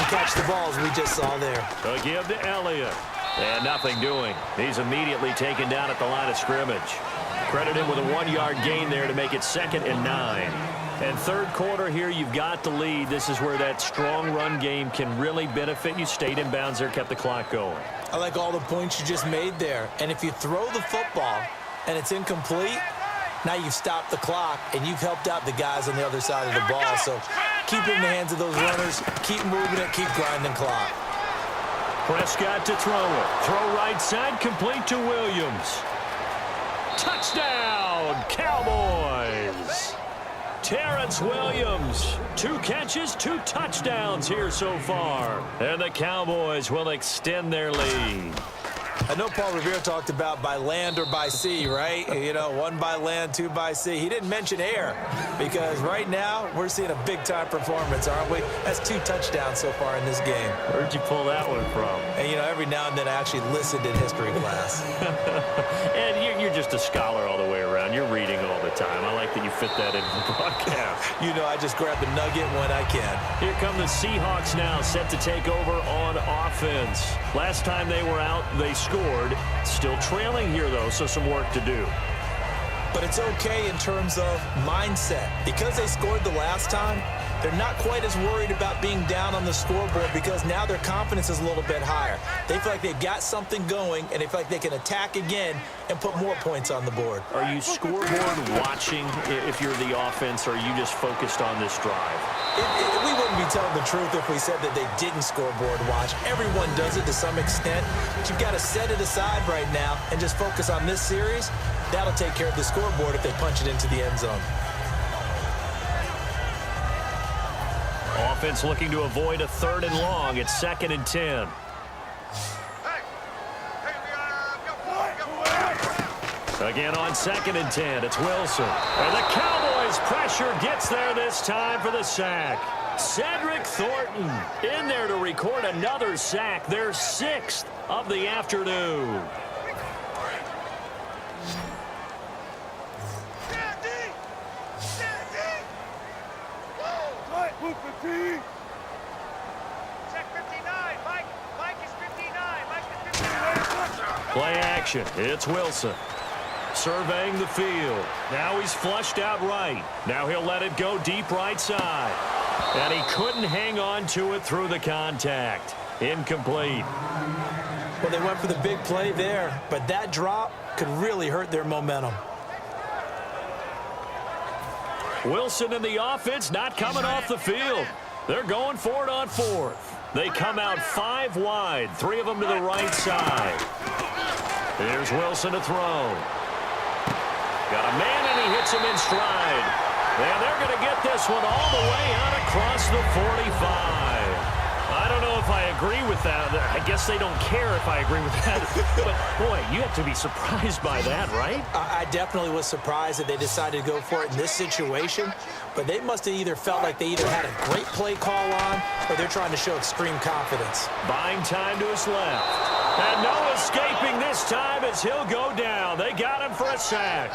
catch the balls we just saw there. A give to Elliott. And nothing doing. He's immediately taken down at the line of scrimmage. Credit him with a 1-yard gain there to make it 2nd and 9. And third quarter here, you've got the lead. This is where that strong run game can really benefit you. Stayed in bounds there, kept the clock going. I like all the points you just made there. And if you throw the football and it's incomplete, now you've stopped the clock and you've helped out the guys on the other side of the ball. So keep it in the hands of those runners. Keep moving it. Keep grinding clock. Prescott to throw it. Throw right side, complete to Williams. Touchdown, Cowboys! Terrence Williams, 2 catches, 2 touchdowns here so far. And the Cowboys will extend their lead. I know Paul Revere talked about by land or by sea, right? You know, 1 by land, 2 by sea. He didn't mention air because right now we're seeing a big-time performance, aren't we? That's 2 touchdowns so far in this game. Where'd you pull that one from? And, you know, every now and then I actually listened in history class. And you're just a scholar all the way around. You're reading all the time. I like that you fit that into the broadcast. You know, I just grab a nugget when I can. Here come the Seahawks now, set to take over on offense. Last time they were out, they scored. Still trailing here, though, so some work to do. But it's okay in terms of mindset. Because they scored the last time, they're not quite as worried about being down on the scoreboard because now their confidence is a little bit higher. They feel like they've got something going, and they feel like they can attack again and put more points on the board. Are you scoreboard watching if you're the offense, or are you just focused on this drive? We wouldn't be telling the truth if we said that they didn't scoreboard watch. Everyone does it to some extent, but you've got to set it aside right now and just focus on this series. That'll take care of the scoreboard if they punch it into the end zone. Offense looking to avoid a 3rd and long. It's 2nd and 10. Again on 2nd and 10, it's Wilson. And the Cowboys pressure gets there this time for the sack. Cedric Thornton in there to record another sack, their 6th of the afternoon. Play action. It's Wilson. Surveying the field. Now he's flushed out right. Now he'll let it go deep right side. And he couldn't hang on to it through the contact. Incomplete. Well, they went for the big play there, but that drop could really hurt their momentum. Wilson and the offense not coming off the field. They're going for it on 4th. They come out 5 wide, 3 of them to the right side. Here's Wilson to throw. Got a man, and he hits him in stride. And they're going to get this one all the way out across the 45. I don't know if I agree with that. I guess they don't care if I agree with that. But, boy, you have to be surprised by that, right? I definitely was surprised that they decided to go for it in this situation. But they must have either felt like they either had a great play call on or they're trying to show extreme confidence. Buying time to his left. And no escaping this time as he'll go down. They got him for a sack.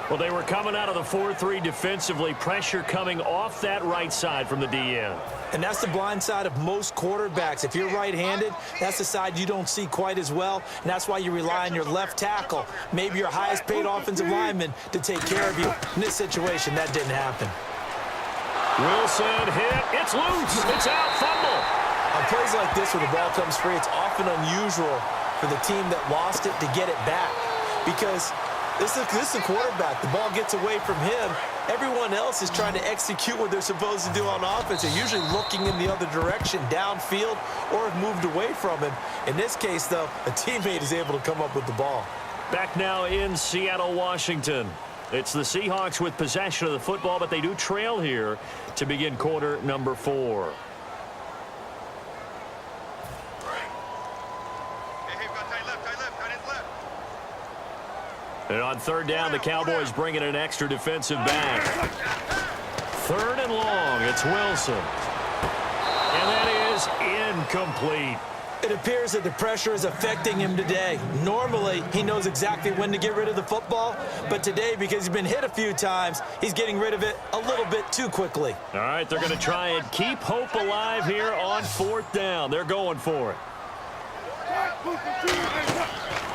Well, they were coming out of the 4-3 defensively. Pressure coming off that right side from the DN. And that's the blind side of most quarterbacks. If you're right-handed, that's the side you don't see quite as well. And that's why you rely on your left tackle, maybe your highest-paid offensive lineman, to take care of you. In this situation, that didn't happen. Wilson hit. It's loose. It's out. Fumble. On plays like this where the ball comes free, it's often unusual for the team that lost it to get it back because this is a quarterback. The ball gets away from him. Everyone else is trying to execute what they're supposed to do on offense. They're usually looking in the other direction, downfield, or have moved away from him. In this case, though, a teammate is able to come up with the ball. Back now in Seattle, Washington. It's the Seahawks with possession of the football, but they do trail here to begin quarter number 4. And on 3rd down, the Cowboys bringing an extra defensive back. 3rd and long, it's Wilson. And that is incomplete. It appears that the pressure is affecting him today. Normally, he knows exactly when to get rid of the football, but today, because he's been hit a few times, he's getting rid of it a little bit too quickly. All right, they're going to try and keep hope alive here on 4th down. They're going for it.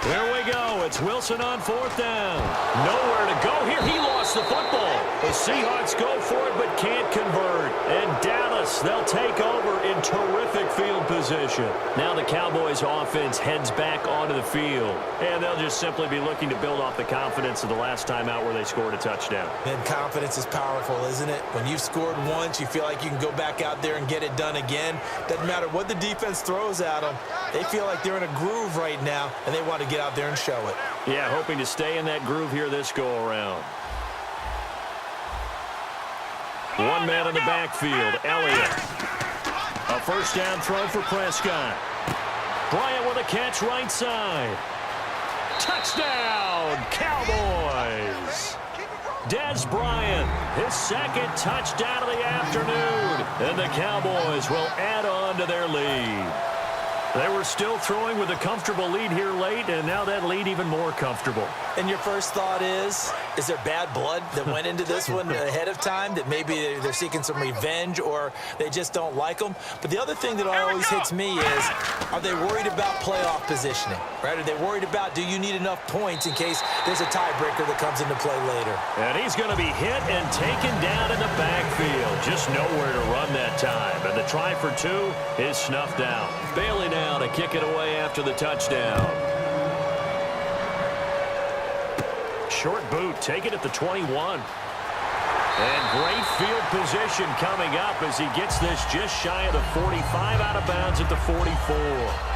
There we go. It's Wilson on 4th down. Nowhere to go here. He lost the football. The Seahawks go for it but can't convert. And Dallas, they'll take over in terrific field position. Now the Cowboys offense heads back onto the field. And they'll just simply be looking to build off the confidence of the last time out where they scored a touchdown. And confidence is powerful, isn't it? When you've scored once, you feel like you can go back out there and get it done again. Doesn't matter what the defense throws at them. They feel like they're in a groove right now, and they want to get out there and show it. Yeah, hoping to stay in that groove here this go-around. One man in the backfield, Elliott. A first down throw for Prescott. Bryant with a catch right side. Touchdown, Cowboys! Des Bryant, his second touchdown of the afternoon. And the Cowboys will add on to their lead. They were still throwing with a comfortable lead here late, and now that lead even more comfortable. And your first thought is there bad blood that went into this one ahead of time, that maybe they're seeking some revenge or they just don't like them? But the other thing that always hits me is, are they worried about playoff positioning, right? Are they worried about, do you need enough points in case there's a tiebreaker that comes into play later? And he's going to be hit and taken down in the backfield. Just nowhere to run that time. And the try for 2 is snuffed out. Bailey now to kick it away after the touchdown. Short boot, take it at the 21. And great field position coming up as he gets this just shy of the 45, out of bounds at the 44.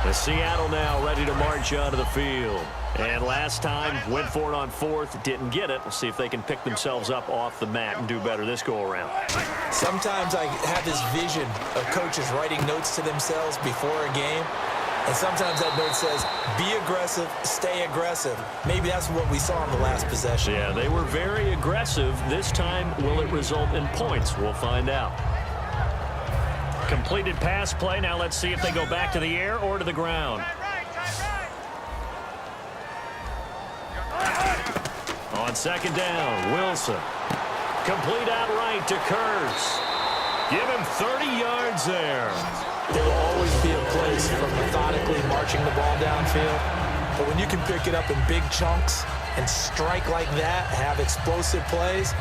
The Seattle now ready to march onto the field. And last time, went for it on 4th, didn't get it. We'll see if they can pick themselves up off the mat and do better this go-around. Sometimes I have this vision of coaches writing notes to themselves before a game. And sometimes that note says, be aggressive, stay aggressive. Maybe that's what we saw in the last possession. Yeah, they were very aggressive. This time, will it result in points? We'll find out. Completed pass play. Now let's see if they go back to the air or to the ground. On 2nd down, Wilson. Complete outright to Kurtz. Give him 30 yards there. There will always be a place for methodically marching the ball downfield. But when you can pick it up in big chunks and strike like that, have explosive plays,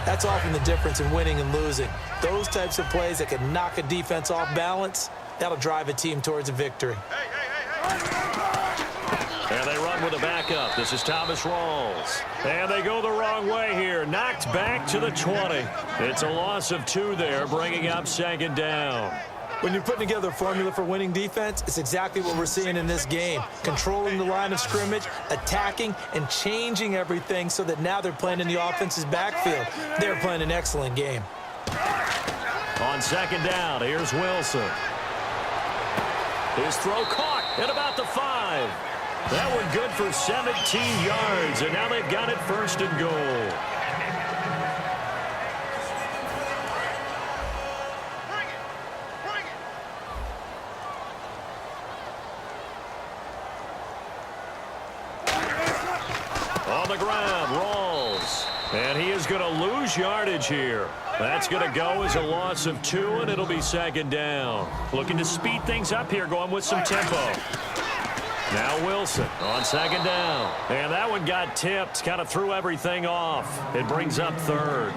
that's often the difference in winning and losing. Those types of plays that can knock a defense off balance, that'll drive a team towards a victory. And they run with a backup. This is Thomas Rawls. And they go the wrong way here. Knocked back to the 20. It's a loss of 2 there, bringing up 2nd down. When you're putting together a formula for winning defense, it's exactly what we're seeing in this game. Controlling the line of scrimmage, attacking, and changing everything so that now they're playing in the offense's backfield. They're playing an excellent game. On 2nd down, here's Wilson. His throw caught at about the 5. That one good for 17 yards, and now they've got it 1st and goal. On the ground, Rawls. And he is going to lose yardage here. That's going to go as a loss of 2, and it'll be 2nd down. Looking to speed things up here, going with some tempo. Now Wilson on 2nd down. And that one got tipped, kind of threw everything off. It brings up 3rd.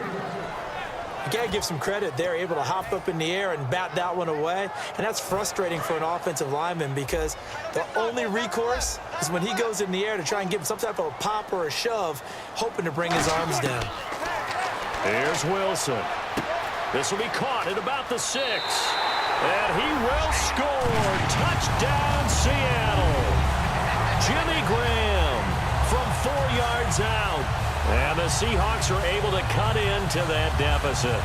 You got to give some credit. They're able to hop up in the air and bat that one away. And that's frustrating for an offensive lineman because the only recourse is when he goes in the air to try and give him some type of a pop or a shove, hoping to bring his arms down. Here's Wilson. This will be caught at about the 6. And he will score. Touchdown, Seattle. Jimmy Graham from 4 yards out. And the Seahawks are able to cut into that deficit.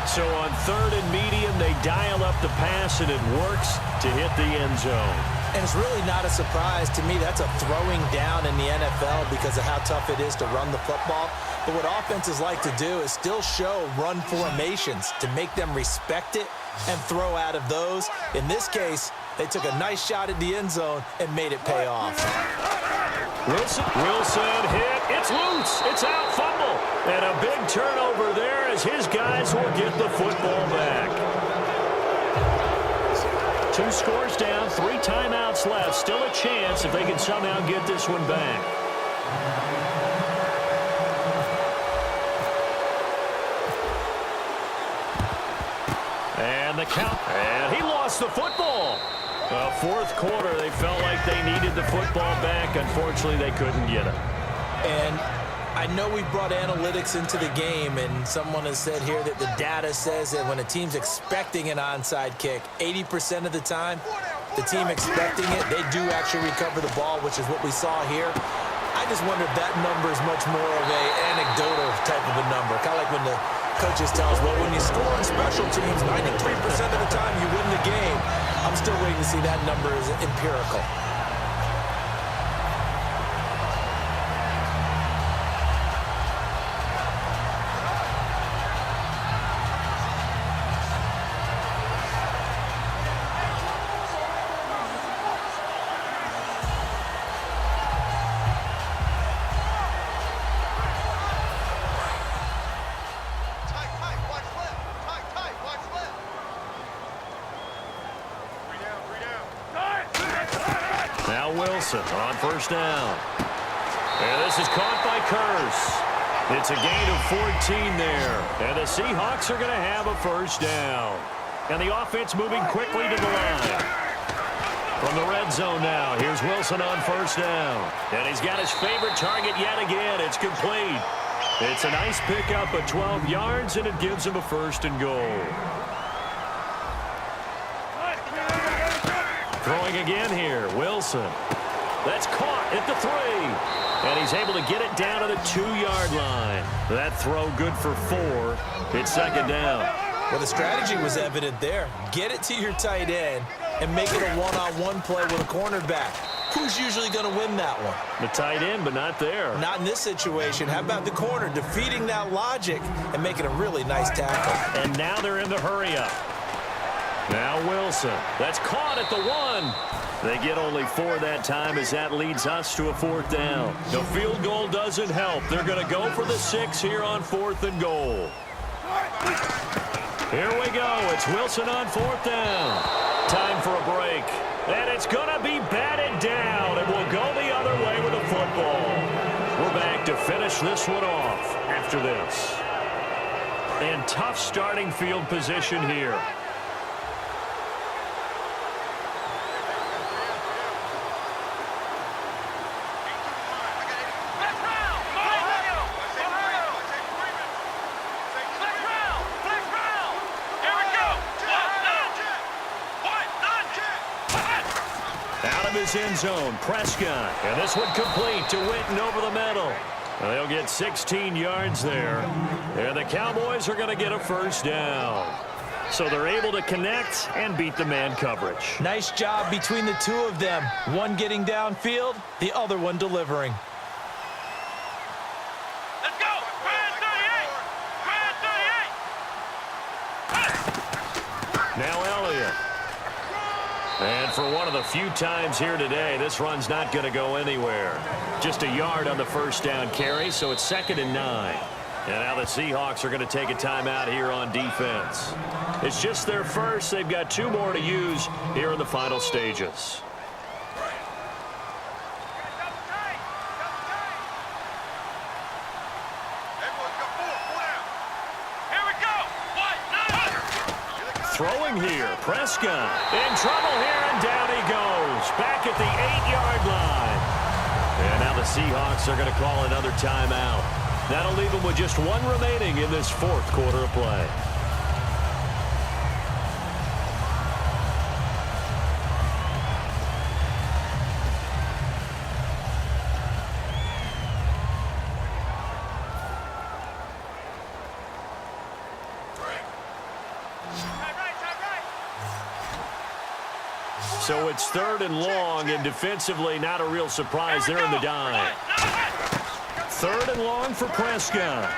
So on 3rd and medium, they dial up the pass, and it works to hit the end zone. And it's really not a surprise to me. That's a throwing down in the NFL because of how tough it is to run the football. But what offenses like to do is still show run formations to make them respect it and throw out of those. In this case, they took a nice shot at the end zone and made it pay off. Wilson hit. It's loose. It's out. Fumble. And a big turnover there as his guys will get the football back. 2 scores down, 3 timeouts left. Still a chance if they can somehow get this one back. And the count. And he lost the football. Fourth quarter, they felt like they needed the football back. Unfortunately, they couldn't get it. And I know we brought analytics into the game, and someone has said here that the data says that when a team's expecting an onside kick, 80% of the time, the team expecting it, they do actually recover the ball, which is what we saw here. I just wonder if that number is much more of an anecdotal type of a number. Kind of like when the coaches tell us, well, when you score on special teams, 93% of the time you win the game. I'm still waiting to see that number is empirical. Now Wilson on first down. And this is caught by Curse. It's a gain of 14 there. And the Seahawks are going to have a first down. And the offense moving quickly to the line. From the red zone now, here's Wilson on first down. And he's got his favorite target yet again. It's complete. It's a nice pickup of 12 yards, and it gives him a first and goal. Throwing again here, Wilson. That's caught at the 3. And he's able to get it down to the 2-yard line. That throw good for 4. It's second down. Well, the strategy was evident there. Get it to your tight end and make it a one-on-one play with a cornerback. Who's usually going to win that one? The tight end, but not there. Not in this situation. How about the corner defeating that logic and making a really nice tackle? And now they're in the hurry-up. Now Wilson. That's caught at the 1. They get only 4 that time as that leads us to a 4th down. The field goal doesn't help. They're going to go for the 6 here on 4th and goal. Here we go. It's Wilson on 4th down. Time for a break. And it's going to be batted down. And we'll go the other way with the football. We're back to finish this one off after this. And tough starting field position here. End zone, Prescott, and this one complete to Witten over the middle. They'll get 16 yards there, and the Cowboys are going to get a first down. So they're able to connect and beat the man coverage. Nice job between the two of them. One getting downfield, the other one delivering. Let's go! Brad 38! Brad 38! Now Elliott. And for one of the few times here today, this run's not going to go anywhere. Just a yard on the first down carry, so it's 2nd and 9. And now the Seahawks are going to take a timeout here on defense. It's just their first. They've got 2 more to use here in the final stages. Throwing here, Prescott in trouble here, and down he goes. Back at the 8-yard line. And now the Seahawks are going to call another timeout. That'll leave them with just 1 remaining in this 4th quarter of play. So it's 3rd and long, and defensively not a real surprise there in the dime. 3rd and long for Prescott.